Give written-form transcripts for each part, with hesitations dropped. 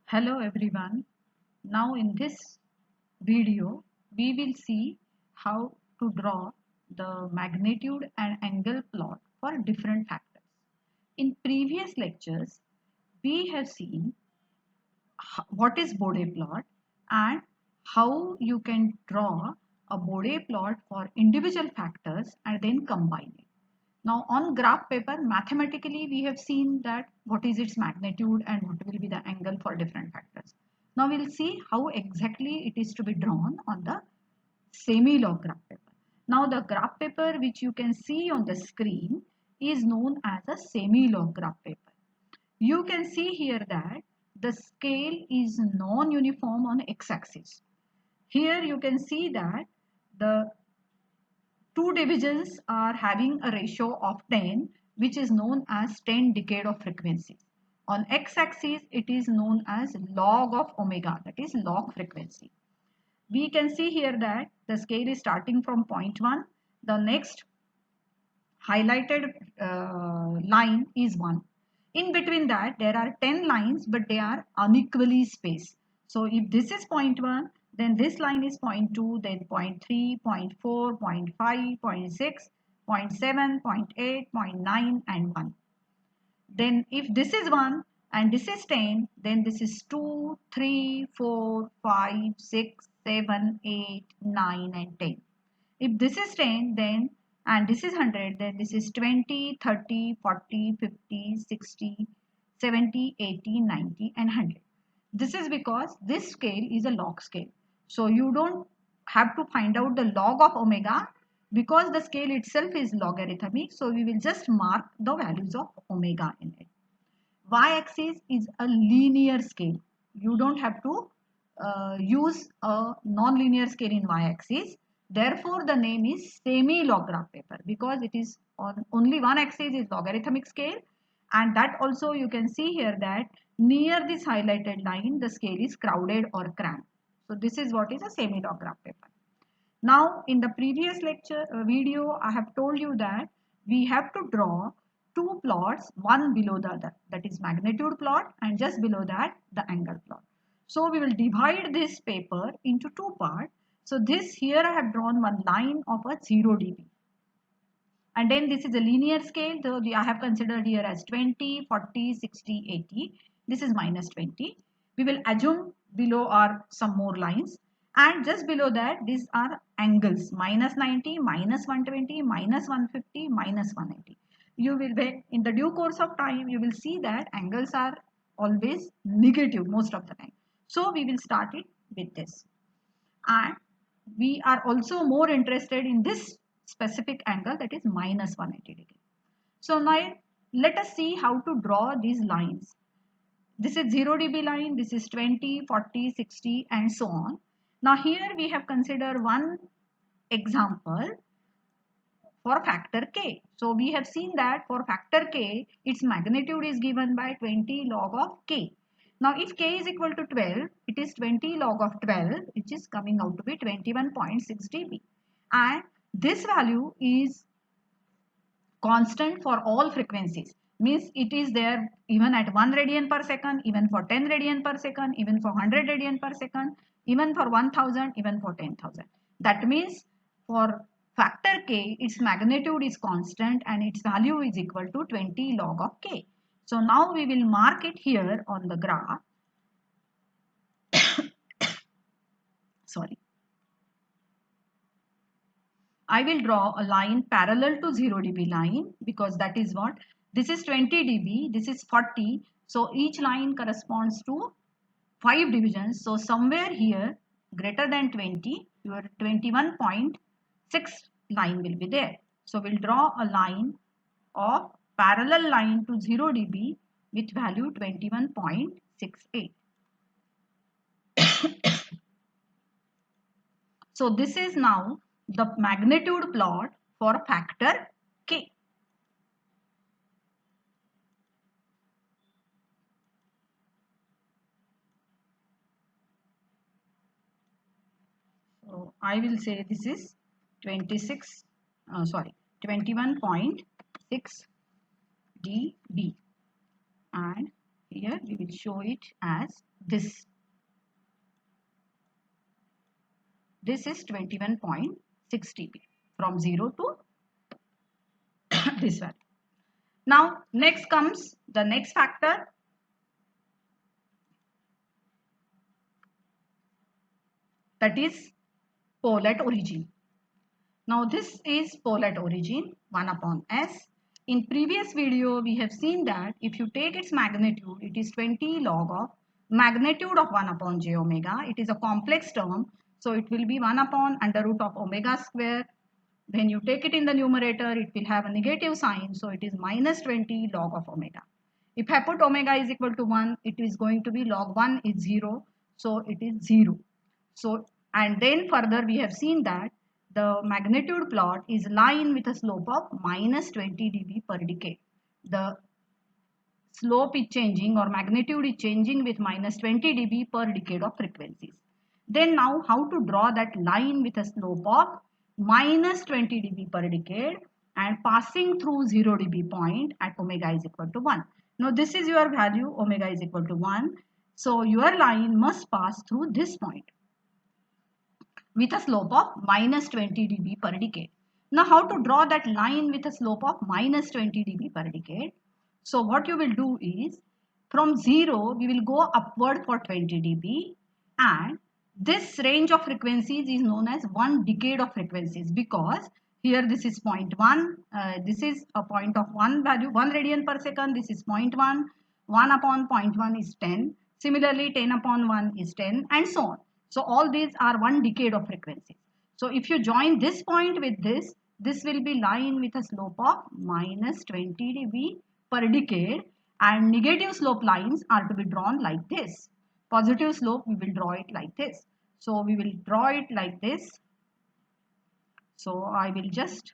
Hello everyone. Now in this video we will see how to draw the magnitude and angle plot for different factors. In previous lectures we have seen what is Bode plot and how you can draw a Bode plot for individual factors and then combine it. Now on graph paper, mathematically we have seen that what is its magnitude and what will be the angle for different factors. Now we'll see how exactly it is to be drawn on the semi-log graph paper. Now the graph paper which you can see on the screen is known as a semi-log graph paper. You can see here that the scale is non-uniform on x-axis. Here you can see that the two divisions are having a ratio of 10, which is known as 10 decade of frequency. On x-axis, it is known as log of omega, that is log frequency. We can see here that the scale is starting from 0.1. The next highlighted line is 1. In between that, there are 10 lines, but they are unequally spaced. So if this is 0.1, then this line is 0.2, then 0.3, 0.4, 0.5, 0.6, 0.7, 0.8, 0.9 and 1. Then if this is 1 and this is 10, then this is 2, 3, 4, 5, 6, 7, 8, 9 and 10. If this is 10, then and this is 100, then this is 20, 30, 40, 50, 60, 70, 80, 90 and 100. This is because this scale is a log scale. So you don't have to find out the log of omega because the scale itself is logarithmic. So we will just mark the values of omega in it. Y-axis is a linear scale. You don't have to use a non-linear scale in y-axis. Therefore, the name is semi-log graph paper because it is on only one axis is logarithmic scale, and that also you can see here that near this highlighted line the scale is crowded or cramped. So this is what is a semi-log graph paper. Now in the previous lecture video I have told you that we have to draw two plots, one below the other, that is magnitude plot, and just below that the angle plot. So we will divide this paper into two parts. So this here I have drawn one line of a 0 dB. And then this is a linear scale. So I have considered here as 20, 40, 60, 80. This is minus 20. We will assume below are some more lines. And just below that, these are angles. Minus 90, minus 120, minus 150, minus 180. You will, in the due course of time, you will see that angles are always negative most of the time. So we will start it with this. And we are also more interested in this specific angle, that is minus 180 degree. So now let us see how to draw these lines. This is 0 dB line, this is 20, 40, 60 and so on. Now here we have considered one example for factor k. So we have seen that for factor k, its magnitude is given by 20 log of k. Now if k is equal to 12, it is 20 log of 12, which is coming out to be 21.6 dB. And this value is constant for all frequencies. Means it is there even at 1 radian per second, even for 10 radian per second, even for 100 radian per second, even for 1000, even for 10,000. That means for factor k, its magnitude is constant and its value is equal to 20 log of k. So now we will mark it here on the graph. Sorry. I will draw a line parallel to 0 dB line because that is what this is 20 dB, this is 40. So each line corresponds to 5 divisions. So somewhere here greater than 20, your 21.6 line will be there. So we'll draw a line of parallel line to 0 dB with value 21.68. So this is now the magnitude plot for factor k. So I will say this is 21.6 dB, and here we will show it as this. This is 21.6 dB from 0 to this value. Now next comes the next factor, that is pole at origin. Now this is pole at origin 1 upon s. In previous video we have seen that if you take its magnitude, it is 20 log of magnitude of 1 upon j omega. It is a complex term, so it will be 1 upon under root of omega square. When you take it in the numerator, it will have a negative sign, so it is minus 20 log of omega. If I put omega is equal to 1, it is going to be log 1 is 0, so it is 0. So, and then further we have seen that the magnitude plot is line with a slope of minus 20 dB per decade. The slope is changing or magnitude is changing with minus 20 dB per decade of frequencies. Then now how to draw that line with a slope of minus 20 dB per decade and passing through 0 dB point at omega is equal to 1. Now this is your value, omega is equal to 1. So your line must pass through this point with a slope of minus 20 dB per decade. Now how to draw that line with a slope of minus 20 dB per decade? So what you will do is, from 0 we will go upward for 20 dB, and this range of frequencies is known as 1 decade of frequencies, because here this is 0.1, this is a point of 1 value, 1 radian per second, this is 0.1, 1 upon 0.1 is 10, similarly 10 upon 1 is 10, and so on. So all these are 1 decade of frequencies. So if you join this point with this will be line with a slope of minus 20 dB per decade, and negative slope lines are to be drawn like this. Positive slope we will draw it like this. So we will draw it like this. So I will just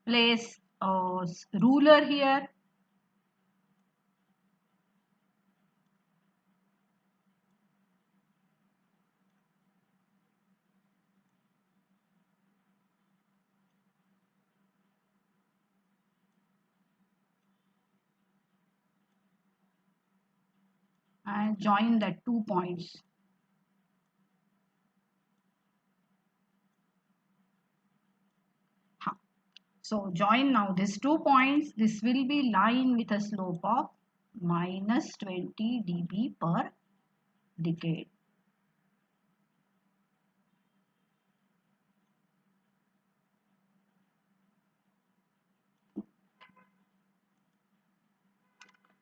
place a ruler here. And join the 2 points. So join now these 2 points. This will be line with a slope of minus 20 dB per decade.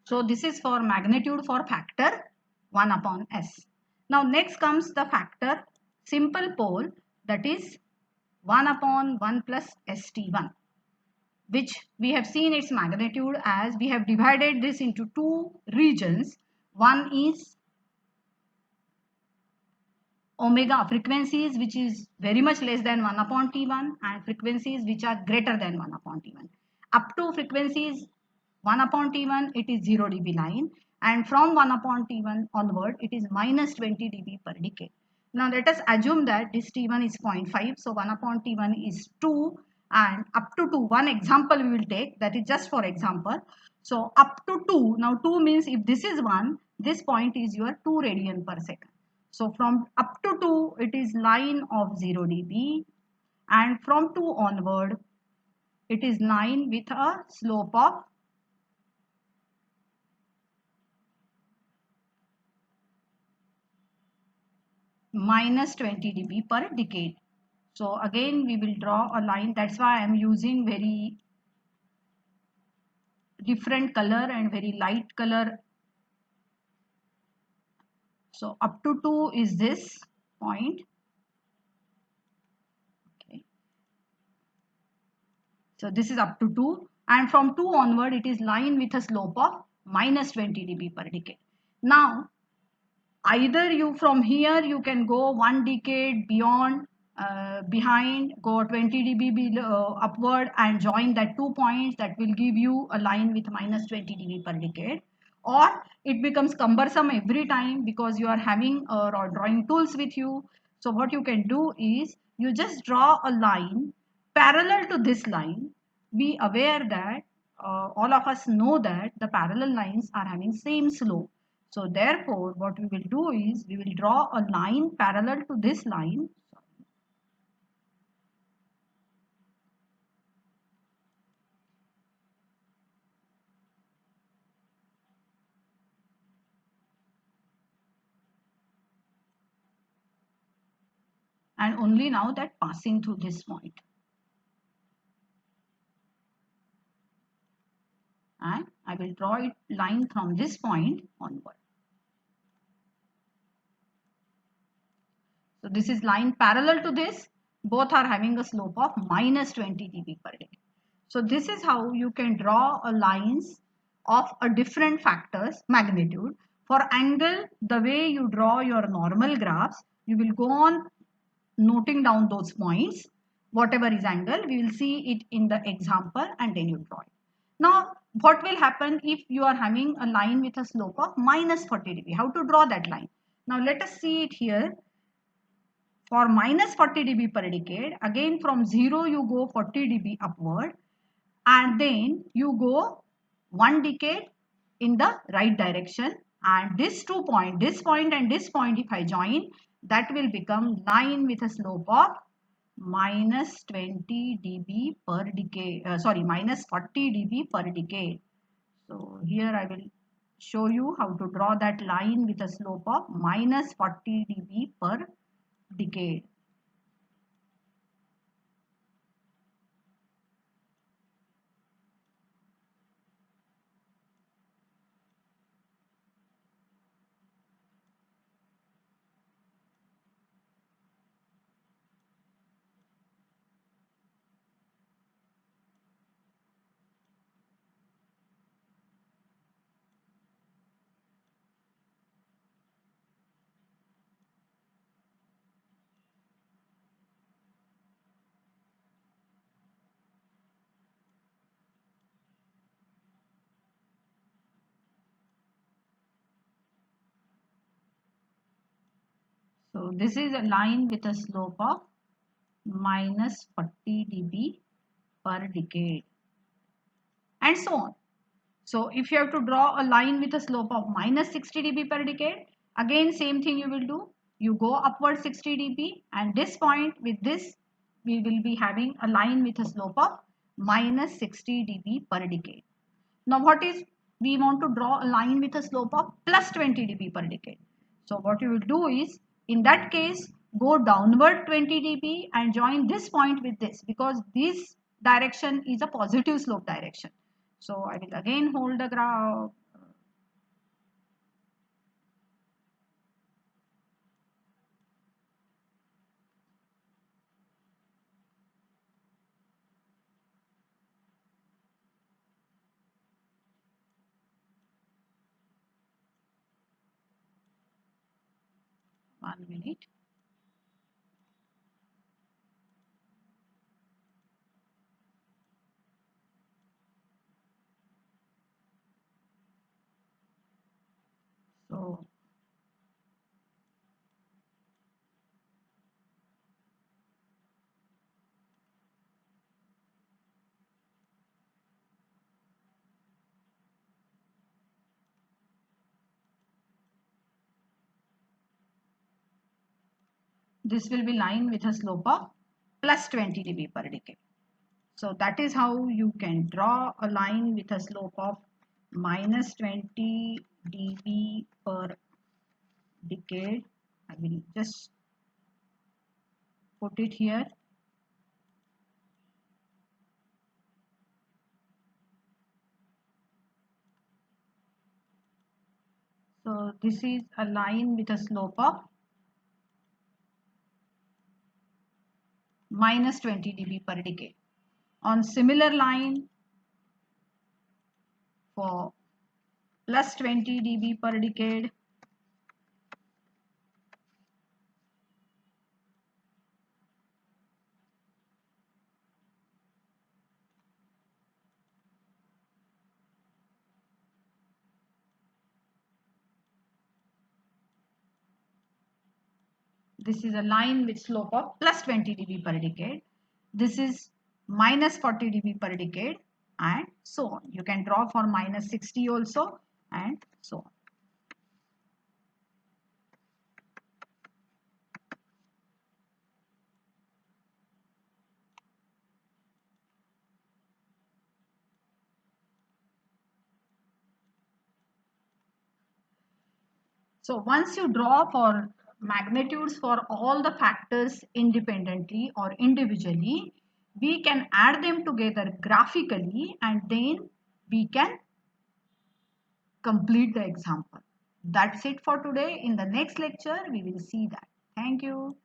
So this is for magnitude for factor 1 upon s. Now next comes the factor simple pole, that is 1 upon 1 plus st1, which we have seen its magnitude as we have divided this into 2 regions. One is omega frequencies which is very much less than 1 upon t1, and frequencies which are greater than 1 upon t1. Up to frequencies 1 upon t1 it is 0 dB line, and from 1 upon t1 onward it is minus 20 dB per decade. Now let us assume that this t1 is 0.5, so 1 upon t1 is 2, and up to 2, one example we will take, that is just for example. So up to 2, now 2 means if this is 1, this point is your 2 radian per second. So from up to 2 it is line of 0 dB, and from 2 onward it is line with a slope of minus 20 dB per decade. So again we will draw a line, that's why I am using very different color and very light color. So up to 2 is this point. Okay. So this is up to 2, and from 2 onward it is line with a slope of minus 20 dB per decade. Now either you from here you can go 1 decade beyond, behind, go 20 dB below, upward, and join that 2 points, that will give you a line with minus 20 dB per decade. Or it becomes cumbersome every time because you are having or drawing tools with you. So what you can do is you just draw a line parallel to this line. Be aware that all of us know that the parallel lines are having same slope. So therefore, what we will do is we will draw a line parallel to this line. And only now that passing through this point. And I will draw a line from this point onward. So this is line parallel to this. Both are having a slope of minus 20 dB per decade. So this is how you can draw a lines of a different factors magnitude. For angle, the way you draw your normal graphs, you will go on noting down those points. Whatever is angle, we will see it in the example and then you draw it. Now, what will happen if you are having a line with a slope of minus 40 dB? How to draw that line? Now, let us see it here. For minus 40 dB per decade, again from 0 you go 40 dB upward and then you go 1 decade in the right direction, and this 2 point, this point and this point if I join, that will become line with a slope of minus 20 dB per decade, minus 40 dB per decade. So here I will show you how to draw that line with a slope of minus 40 dB per decade. So this is a line with a slope of minus 40 dB per decade and so on. So if you have to draw a line with a slope of minus 60 dB per decade, again same thing you will do. You go upward 60 dB and this point with this we will be having a line with a slope of minus 60 dB per decade. Now what is, we want to draw a line with a slope of plus 20 dB per decade. So what you will do is, in that case, go downward 20 dB and join this point with this, because this direction is a positive slope direction. So I will again hold the graph. 1 minute. So this will be line with a slope of plus 20 dB per decade. So that is how you can draw a line with a slope of minus 20 dB per decade. I will just put it here. So this is a line with a slope of minus 20 dB per decade. On similar line for plus 20 dB per decade, this is a line with slope of plus 20 dB per decade. This is minus 40 dB per decade and so on. You can draw for minus 60 also and so on. So once you draw for magnitudes for all the factors independently or individually, we can add them together graphically and then we can complete the example. That's it for today. In the next lecture, we will see that. Thank you.